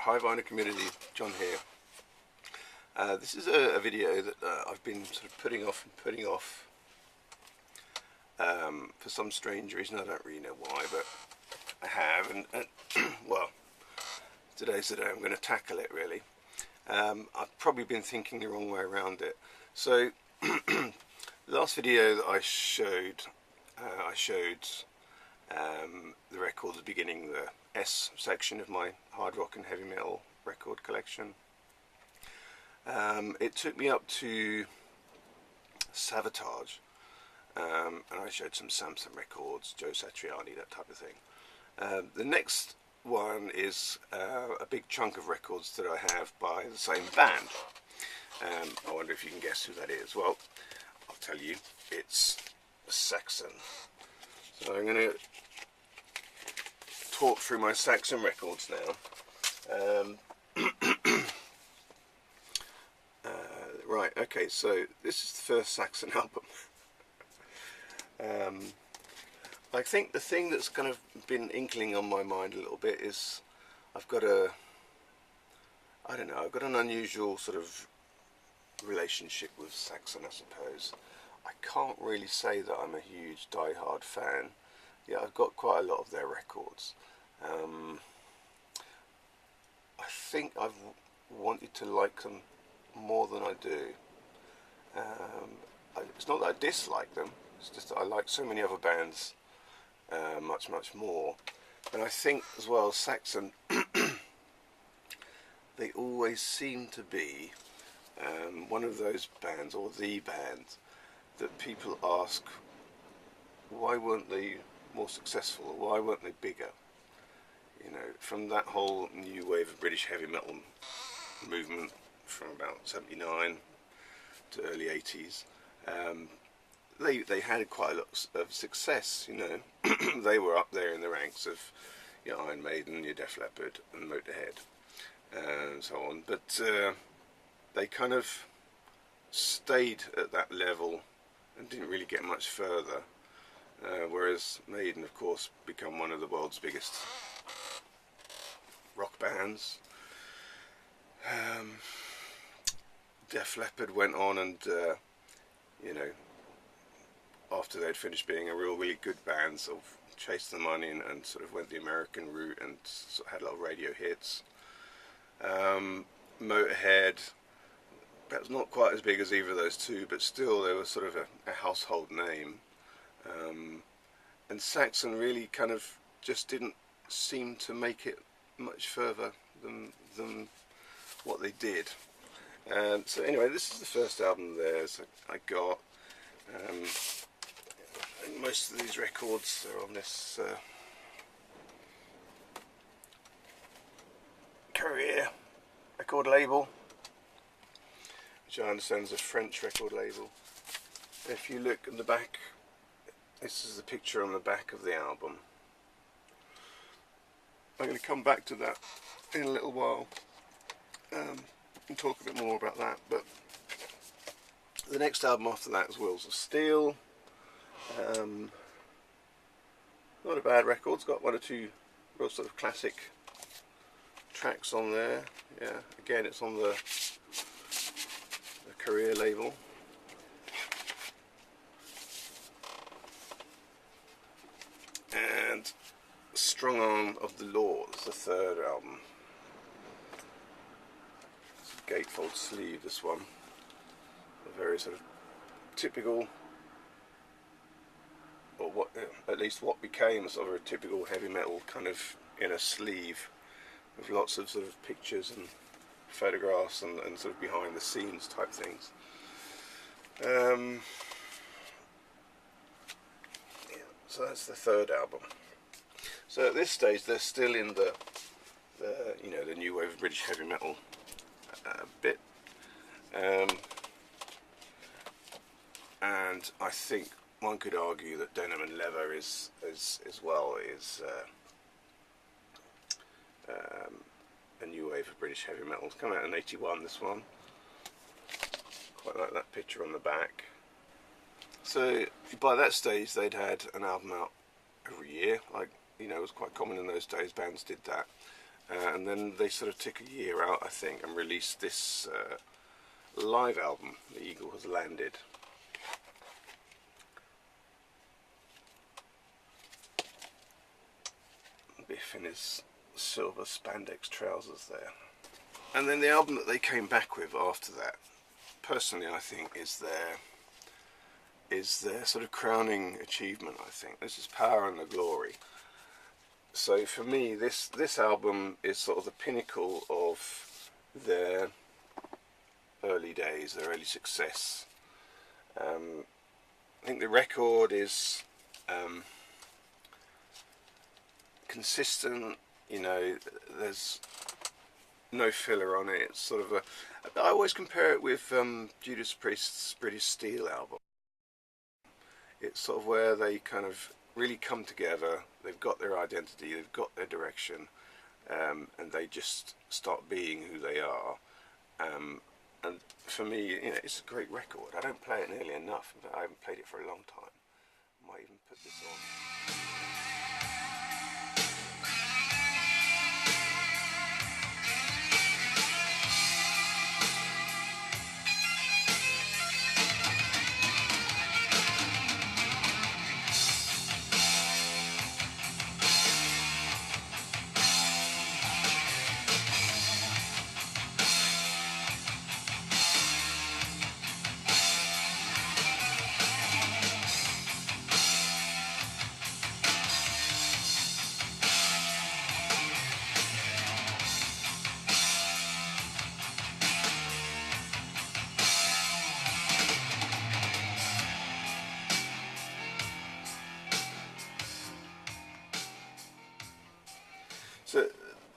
Hi Vinyl community, John here. This is a video that I've been sort of putting off for some strange reason. I don't really know why, but I have, and well, today's the day I'm going to tackle it really. I've probably been thinking the wrong way around it. So the last video that I showed the records beginning the S section of my hard rock and heavy metal record collection. It took me up to Savatage, and I showed some Samson records, Joe Satriani, that type of thing. The next one is a big chunk of records that I have by the same band. I wonder if you can guess who that is. Well, I'll tell you, it's Saxon. So I'm going to talk through my Saxon records now. Right, okay, so this is the first Saxon album. I think the thing that's kind of been inkling on my mind a little bit is I've got an unusual sort of relationship with Saxon, I suppose. I can't really say that I'm a huge die-hard fan. Yeah, I've got quite a lot of their records. I think I've wanted to like them more than I do. It's not that I dislike them, it's just that I like so many other bands much more. And I think as well, Saxon, they always seem to be one of those bands, or the band, that people ask, why weren't they more successful, or why weren't they bigger? You know, from that whole new wave of British heavy metal movement from about 79 to early 80s, they had quite a lot of success, you know. They were up there in the ranks of your Iron Maiden, your Def Leppard and Motorhead and so on, but they kind of stayed at that level and didn't really get much further, whereas Maiden, of course, become one of the world's biggest rock bands. Def Leppard went on and, you know, after they'd finished being a really good band, sort of chased the money and sort of went the American route and sort of had a lot of radio hits. Motorhead, perhaps not quite as big as either of those two, but still they were sort of a household name. And Saxon really kind of just didn't seem to make it much further than what they did. So anyway, this is the first album of theirs I got. And most of these records are on this Career record label, which I understand is a French record label. If you look at the back, this is the picture on the back of the album. I'm going to come back to that in a little while and talk a bit more about that, but the next album after that is Wheels of Steel. Not a bad record, it's got one or two real sort of classic tracks on there. Yeah, again it's on the Career label. And Strong Arm of the Law is the third album. It's a gatefold sleeve, this one. A very sort of typical, or what, at least what became sort of a typical heavy metal kind of inner sleeve, with lots of sort of pictures and photographs and sort of behind the scenes type things. Yeah, so that's the third album. So at this stage they're still in the you know, the new wave of British heavy metal bit, and I think one could argue that Denim and Leather is a new wave of British heavy metal. It's come out in '81, this one. Quite like that picture on the back. So by that stage they'd had an album out every year, like, you know, it was quite common in those days, bands did that. and then they sort of took a year out, I think, and released this live album, The Eagle Has Landed. Biff in his silver spandex trousers there. And then the album that they came back with after that, personally I think is their sort of crowning achievement. I think this is Power and the Glory. So for me, this album is sort of the pinnacle of their early days, their early success. I think the record is consistent, you know, there's no filler on it. It's sort of I always compare it with Judas Priest's British Steel album. It's sort of where they kind of really come together, they've got their identity, they've got their direction, and they just start being who they are. And for me, you know, it's a great record. I don't play it nearly enough, but I haven't played it for a long time. I might even put this on. So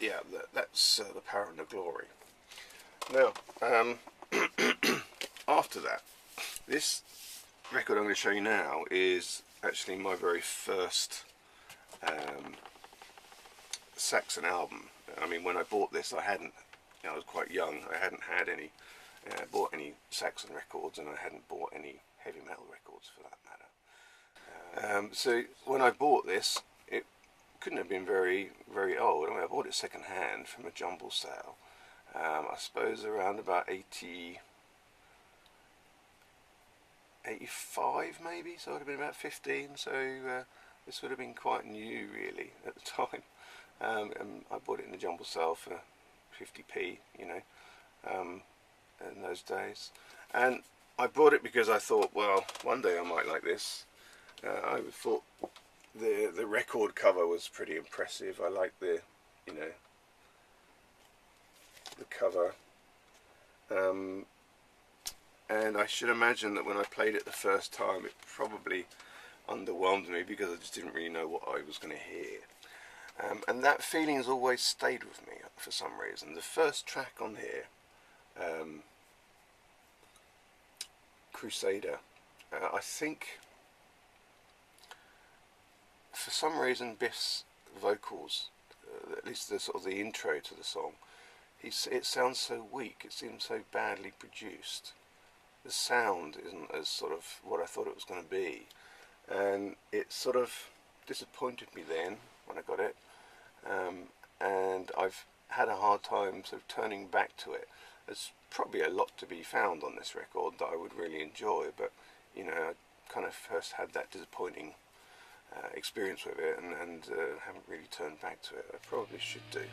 yeah, that's the Power and the Glory. Now, after that, this record I'm going to show you now is actually my very first Saxon album. I mean, when I bought this, I hadn't, you know, I was quite young, I hadn't had any, bought any Saxon records, and I hadn't bought any heavy metal records for that matter. So when I bought this, it couldn't have been very old. I mean, I bought it second hand from a jumble sale. I suppose around about 85 maybe, so it would have been about 15, so this would have been quite new really at the time. And I bought it in the jumble sale for 50p, you know, in those days. And I bought it because I thought, well, one day I might like this. I thought the record cover was pretty impressive. I liked the, you know, the cover. And I should imagine that when I played it the first time, it probably underwhelmed me because I just didn't really know what I was going to hear. And that feeling has always stayed with me for some reason. The first track on here, Crusader, I think for some reason Biff's vocals, at least the sort of the intro to the song, it sounds so weak, it seems so badly produced. The sound isn't as sort of what I thought it was going to be, and it sort of disappointed me then when I got it, and I've had a hard time sort of turning back to it. There's probably a lot to be found on this record that I would really enjoy, but you know, I kind of first had that disappointing experience with it, and haven't really turned back to it. I probably should do.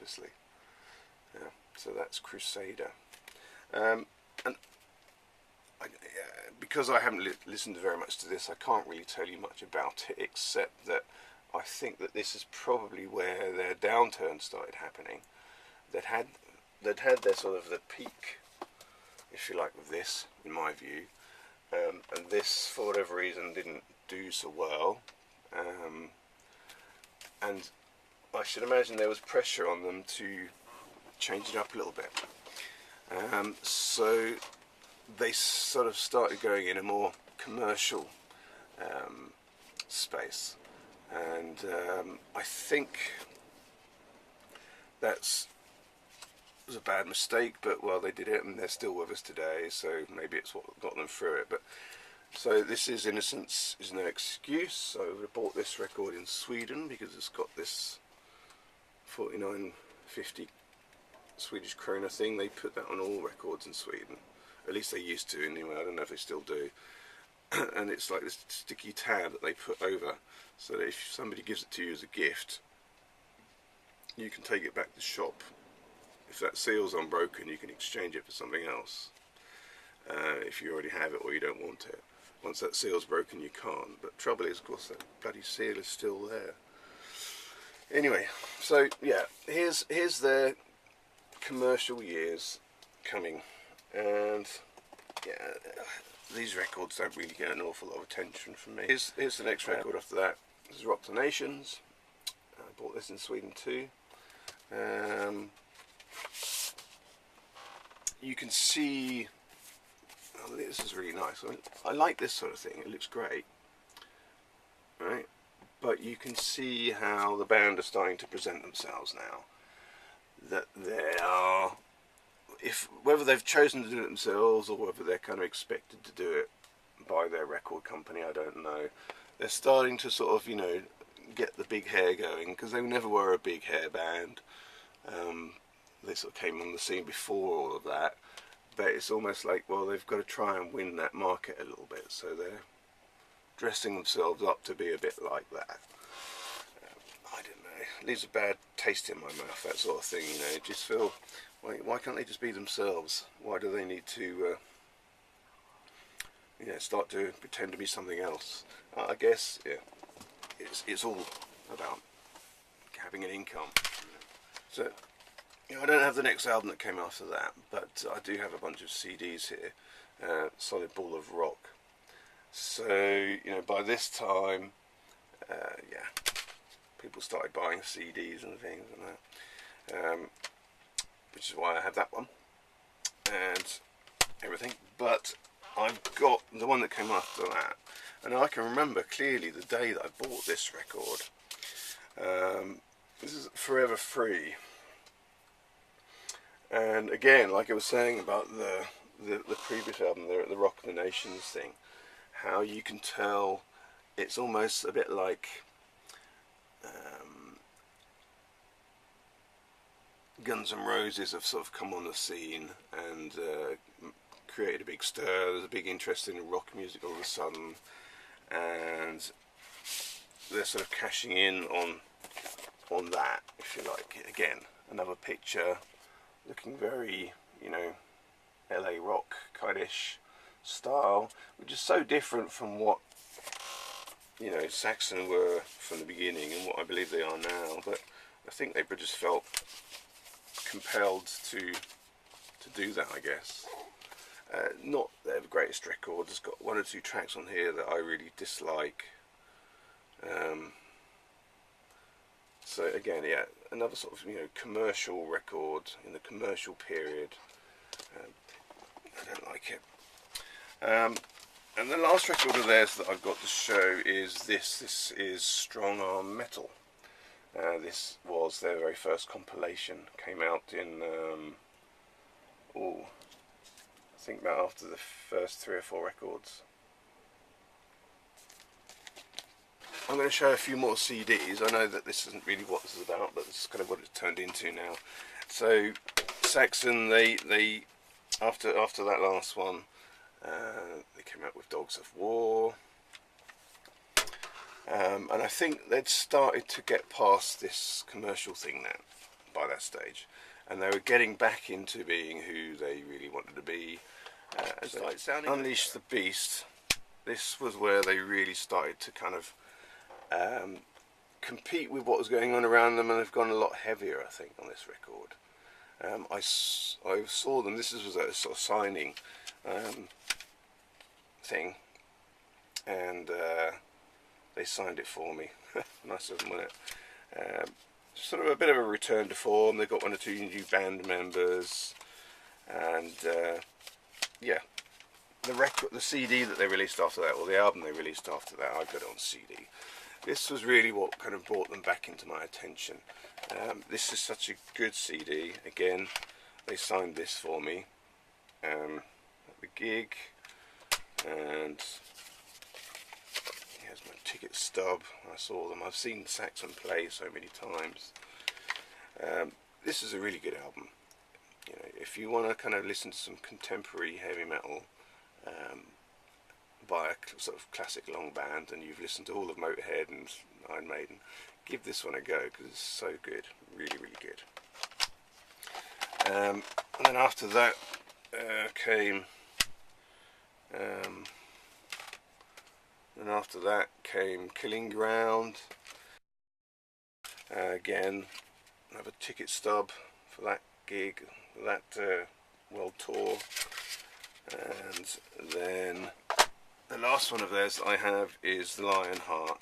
obviously. Yeah, so that's Crusader. And because I haven't listened very much to this, I can't really tell you much about it, except that I think that this is probably where their downturn started happening. They'd had their sort of the peak, if you like, with this, in my view, and this, for whatever reason, didn't do so well, and I should imagine there was pressure on them to change it up a little bit. So they sort of started going in a more commercial space, and I think that was a bad mistake, but well, they did it and they're still with us today, so maybe it's what got them through it. But so this is Innocence Is No Excuse. So I bought this record in Sweden because it's got this 49.50 Swedish krona thing. They put that on all records in Sweden, at least they used to anyway. I don't know if they still do. And it's like this sticky tab that they put over, so that if somebody gives it to you as a gift, you can take it back to the shop. If that seal's unbroken, you can exchange it for something else, if you already have it or you don't want it. Once that seal's broken, you can't. But trouble is, of course, that bloody seal is still there. Anyway, so yeah, here's their commercial years coming, and yeah, these records don't really get an awful lot of attention from me. Here's the next record after that. This is Rock the Nations. I bought this in Sweden too. You can see, oh, this is really nice. I like this sort of thing. It looks great, right? But you can see how the band are starting to present themselves now. That they are, whether they've chosen to do it themselves or whether they're kind of expected to do it by their record company, I don't know. They're starting to sort of, you know, get the big hair going, because they never were a big hair band. They sort of came on the scene before all of that, but it's almost like, well, they've got to try and win that market a little bit, so they're dressing themselves up to be a bit like that. I don't know, leaves a bad taste in my mouth, that sort of thing, you know. Just feel, why can't they just be themselves? Why do they need to you know, start to pretend to be something else? I guess, yeah, it's all about having an income. So, you know, I don't have the next album that came after that, but I do have a bunch of CDs here. Solid Ball of Rock. So, you know, by this time, yeah, people started buying CDs and things and that, which is why I have that one and everything. But I've got the one that came after that, and I can remember clearly the day that I bought this record. This is Forever Free. And again, like I was saying about the previous album, the Rock of the Nations thing, how you can tell it's almost a bit like Guns N' Roses have sort of come on the scene and created a big stir. There's a big interest in rock music all of a sudden, and they're sort of cashing in on that, if you like. Again, another picture looking very, you know, LA rock kind-ish style, which is so different from what, you know, Saxon were from the beginning and what I believe they are now. But I think they just felt compelled to do that, I guess. Not their greatest record. It's got one or two tracks on here that I really dislike. So again, yeah, another sort of, you know, commercial record in the commercial period. I don't like it. And the last record of theirs that I've got to show is this. This is Strong Arm Metal. This was their very first compilation. Came out in, I think about after the first 3 or 4 records. I'm going to show a few more CDs. I know that this isn't really what this is about, but this is kind of what it's turned into now. So Saxon, they after that last one, they came out with Dogs of War, and I think they'd started to get past this commercial thing now by that stage, and they were getting back into being who they really wanted to be. As they unleashed the beast, this was where they really started to kind of compete with what was going on around them, and they've gone a lot heavier, I think, on this record. I saw them, this was a sort of signing thing, and they signed it for me. Nice of them, wasn't it? Sort of a bit of a return to form. They've got 1 or 2 new band members, and yeah, the CD that they released after that, or the album they released after that, I got it on CD. This was really what kind of brought them back into my attention. This is such a good CD. Again, they signed this for me at the gig, and here's my ticket stub. I saw them. I've seen Saxon play so many times. This is a really good album. You know, if you want to kind of listen to some contemporary heavy metal by a sort of classic long band, and you've listened to all of Motorhead and Iron Maiden, give this one a go, because it's so good, really, really good. And then after that came Killing Ground. Again, another ticket stub for that gig, that world tour. And then the last one of theirs that I have is The Lionheart.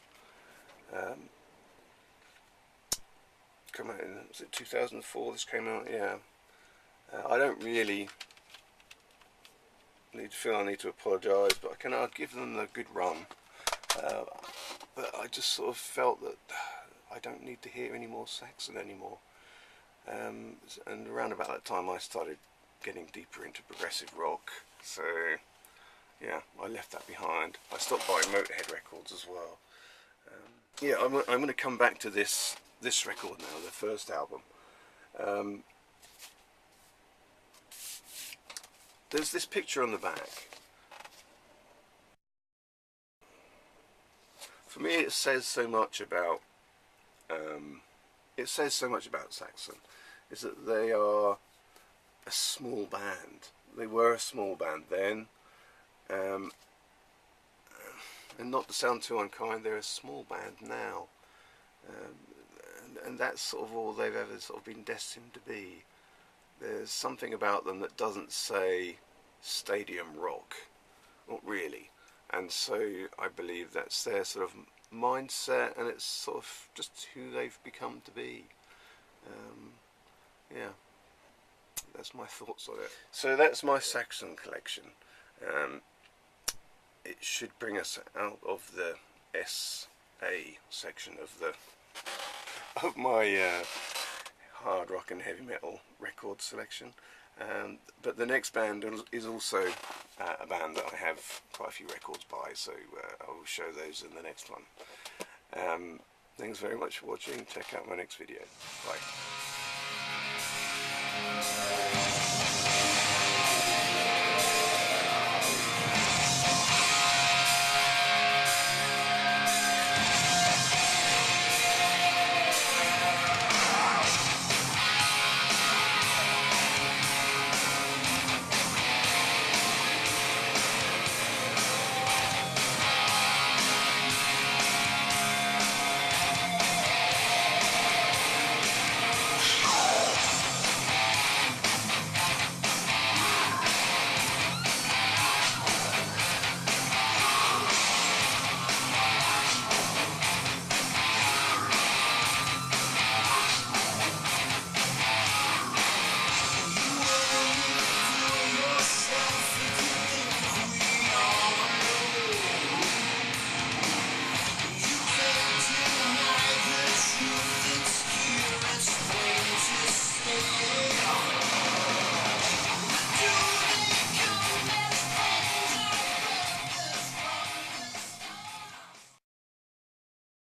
Come out in, was it 2004 this came out? Yeah. I don't really feel I need to apologise, but I'll give them a good run. But I just sort of felt that I don't need to hear any more Saxon anymore. And around about that time I started getting deeper into progressive rock, so yeah, I left that behind. I stopped buying Motorhead records as well. Yeah, I'm going to come back to this record now, the first album. There's this picture on the back. For me, it says so much about Saxon. Is that they are a small band. They were a small band then, and not to sound too unkind, they're a small band now, and that's sort of all they've ever sort of been destined to be. There's something about them that doesn't say stadium rock, not really, and so I believe that's their sort of mindset, and it's sort of just who they've become to be. Yeah, that's my thoughts on it. So that's my Saxon collection. It should bring us out of the SA section of my hard rock and heavy metal record selection. But the next band is also a band that I have quite a few records by, so I will show those in the next one. Thanks very much for watching. Check out my next video. Bye.